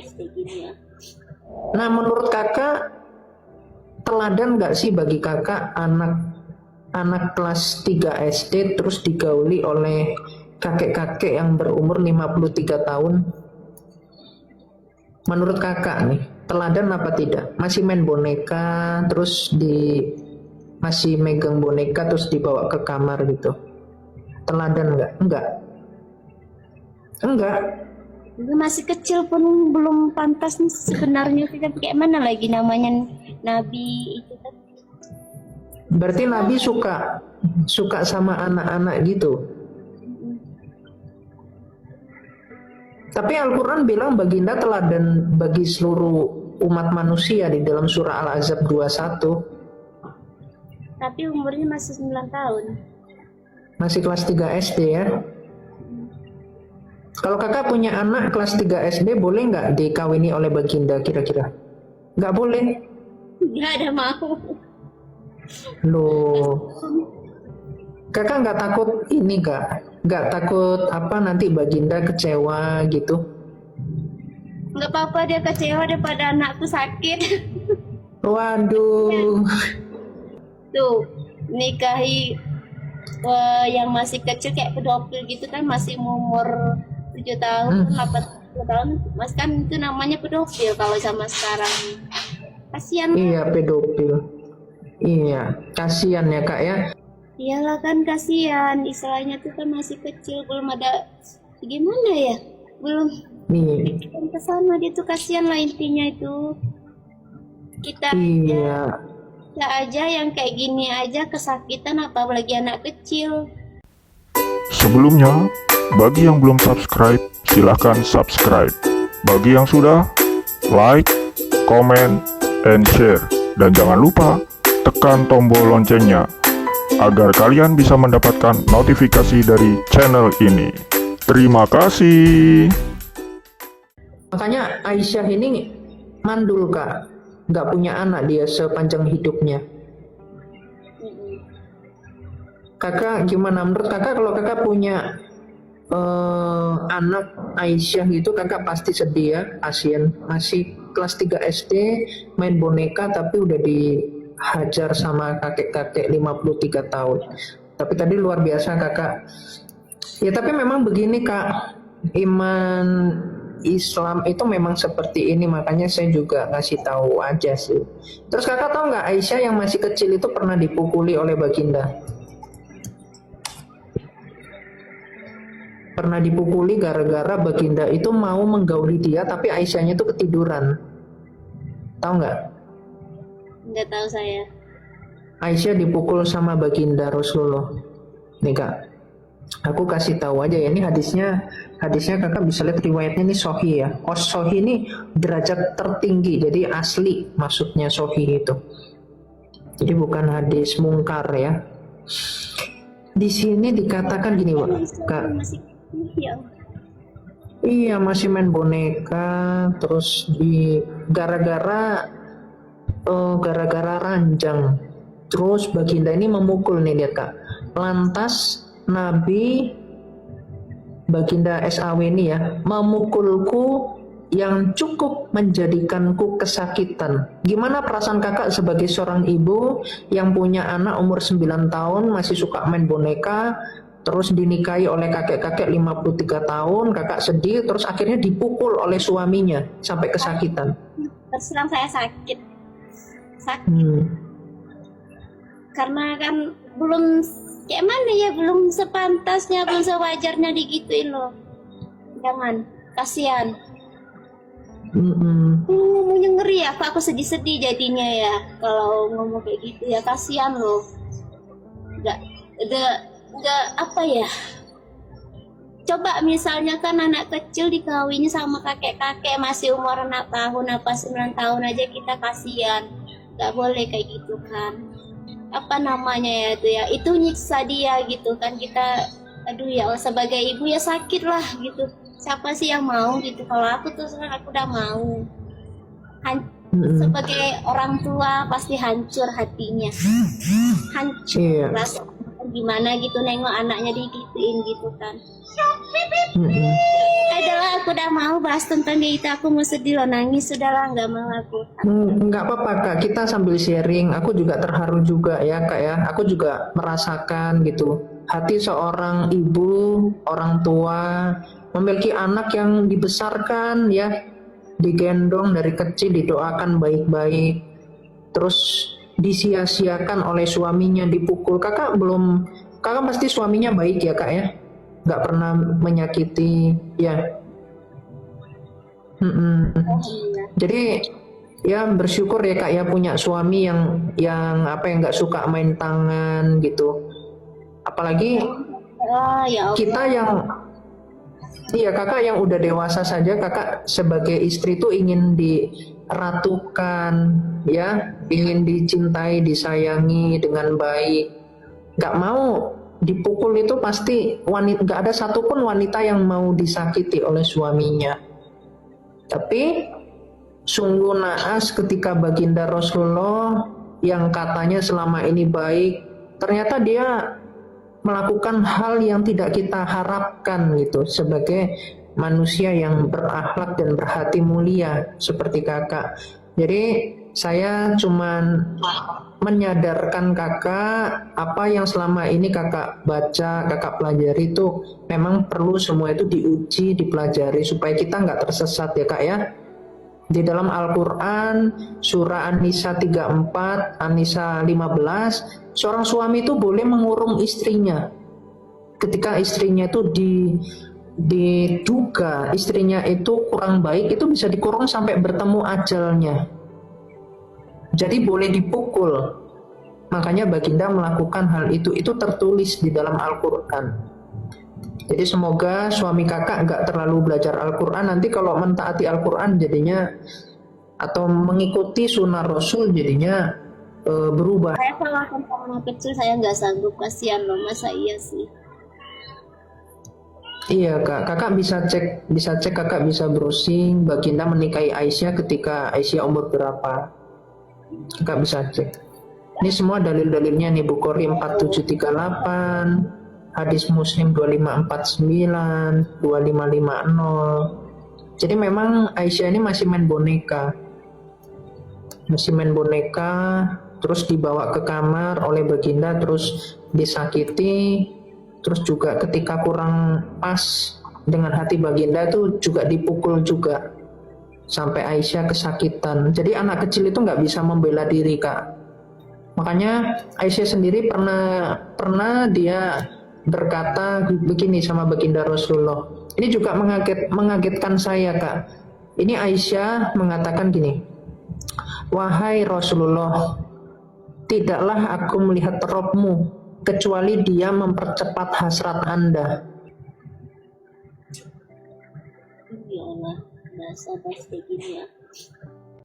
kayak gini ya. Nah, menurut kakak teladan nggak sih bagi kakak anak kelas 3 SD terus digauli oleh kakek-kakek yang berumur 53 tahun? Menurut kakak nih, teladan apa tidak? Masih main boneka, terus masih megang boneka terus dibawa ke kamar gitu. Teladan nggak? Enggak. Enggak. Dulu masih kecil pun belum pantas nih sebenarnya, kita kayak mana lagi namanya Nabi itu kan. Berarti Nabi suka sama anak-anak gitu. Tapi Al-Quran bilang baginda teladan bagi seluruh umat manusia di dalam surah Al-Ahzab 21. Tapi umurnya masih 9 tahun. Masih kelas 3 SD ya. Kalau kakak punya anak kelas 3 SD, boleh nggak dikawini oleh baginda kira-kira? Nggak boleh. Nggak ada mau. Loh, kakak nggak takut ini nggak takut apa nanti baginda kecewa gitu? Nggak apa-apa dia kecewa daripada anakku sakit. Waduh. Tuh, nikahi yang masih kecil kayak pedofil gitu kan, masih umur 7 tahun, 8 tahun, mas kan itu namanya pedofil kalau sama sekarang. Kasihan. Iya, pedofil. Iya, kasihan ya kak ya. Iyalah kan kasihan, istilahnya tuh kan masih kecil, belum ada gimana ya, belum Nih, ke sana, dia tuh kasihan lah intinya itu. Kita iya. aja yang kayak gini aja kesakitan, apalagi anak kecil. Sebelumnya, bagi yang belum subscribe, silahkan subscribe. Bagi yang sudah, like, comment, and share. Dan jangan lupa tekan tombol loncengnya agar kalian bisa mendapatkan notifikasi dari channel ini. Terima kasih. Makanya Aisyah ini mandul kak, nggak punya anak dia sepanjang hidupnya. Kakak gimana menurut kakak kalau kakak punya anak Aisyah gitu, kakak pasti sedih ya, kasihan masih kelas 3 SD main boneka tapi udah dihajar sama kakek-kakek 53 tahun. Tapi tadi luar biasa kakak. Ya tapi memang begini kak, iman Islam itu memang seperti ini, makanya saya juga ngasih tahu aja sih. Terus kakak tahu nggak Aisyah yang masih kecil itu pernah dipukuli oleh baginda? Pernah dipukuli gara-gara baginda itu mau menggauli dia tapi Aisyahnya itu ketiduran. Tahu nggak? Nggak tahu saya. Aisyah dipukul sama baginda Rasulullah. Nih kak, aku kasih tahu aja ya, ini hadisnya kakak bisa lihat riwayatnya ini sahih ya. Oh sahih ini derajat tertinggi, jadi asli maksudnya sahih itu. Jadi bukan hadis mungkar ya. Di sini dikatakan gini Pak, kak. Iya masih main boneka, terus gara-gara ranjang, terus baginda ini memukul nih lihat kak. Lantas Nabi baginda SAW ini ya memukulku yang cukup menjadikanku kesakitan. Gimana perasaan kakak sebagai seorang ibu yang punya anak umur 9 tahun masih suka main boneka, terus dinikahi oleh kakek-kakek 53 tahun, kakak sedih, terus akhirnya dipukul oleh suaminya sampai kesakitan. Terus terang saya sakit. Karena kan belum kayak mana ya, belum sepantasnya, belum sewajarnya digituin loh. Jangan, kasihan. Ngomongnya ngeri ya, aku sedih-sedih jadinya ya kalau ngomong kayak gitu ya, kasihan loh. Nggak apa ya, coba misalnya kan anak kecil dikawinnya sama kakek-kakek masih umur 6 tahun apa 9 tahun aja, kita kasihan. Nggak boleh kayak gitu kan, apa namanya ya itu nyiksa dia gitu kan. Kita aduh ya sebagai ibu ya sakit lah gitu, siapa sih yang mau gitu. Kalau aku tuh aku udah mau. Sebagai orang tua pasti hancur hatinya, hancur rasanya gimana gitu nengok anaknya digituin gitu kan. Mm-mm. Adalah aku udah mau bahas tentang dia itu, aku mau sedih loh, nangis, sudahlah nggak mau aku. Nggak apa-apa kak, kita sambil sharing. Aku juga terharu juga ya kak ya. Aku juga merasakan gitu hati seorang ibu, orang tua memiliki anak yang dibesarkan ya, digendong dari kecil, didoakan baik-baik, terus disia-siakan oleh suaminya, dipukul. Kakak pasti suaminya baik ya kak ya, nggak pernah menyakiti ya. Mm-mm. Jadi ya bersyukur ya kak ya punya suami yang apa yang nggak suka main tangan gitu. Apalagi Ya Allah. kita yang iya kakak yang udah dewasa saja, kakak sebagai istri tuh ingin diratukan ya, ingin dicintai, disayangi dengan baik. Nggak mau dipukul itu pasti wanita, nggak ada satupun wanita yang mau disakiti oleh suaminya. Tapi sungguh naas ketika baginda Rasulullah yang katanya selama ini baik, ternyata dia melakukan hal yang tidak kita harapkan gitu sebagai manusia yang berakhlak dan berhati mulia seperti kakak. Jadi saya cuman menyadarkan kakak apa yang selama ini kakak baca, kakak pelajari itu memang perlu semua itu diuji, dipelajari supaya kita nggak tersesat ya kak ya. Di dalam Al-Quran surah An-Nisa 34, An-Nisa 15, seorang suami itu boleh mengurung istrinya ketika istrinya itu diduga istrinya itu kurang baik, itu bisa dikurung sampai bertemu ajalnya. Jadi boleh dipukul. Makanya baginda melakukan hal itu tertulis di dalam Al-Quran. Jadi semoga suami kakak nggak terlalu belajar Al-Quran, nanti kalau mentaati Al-Quran jadinya atau mengikuti sunnah Rasul jadinya berubah. Saya kalau anak kecil saya nggak sanggup, kasihan loh, masa iya sih. Iya kak, kakak bisa cek kakak bisa browsing baginda menikahi Aisyah ketika Aisyah umur berapa. Kakak bisa cek. Ini semua dalil-dalilnya nih, Bukhari 4738, hadis Muslim 2549, 2550. Jadi memang Aisyah ini masih main boneka. Terus dibawa ke kamar oleh baginda, terus disakiti, terus juga ketika kurang pas dengan hati baginda itu juga dipukul juga sampai Aisyah kesakitan. Jadi anak kecil itu nggak bisa membela diri kak. Makanya Aisyah sendiri pernah dia berkata begini sama baginda Rasulullah. Ini juga mengagetkan saya kak. Ini Aisyah mengatakan gini, wahai Rasulullah, tidaklah aku melihat Robmu kecuali dia mempercepat hasrat Anda. Ya Allah, bahasa kayak gini ya.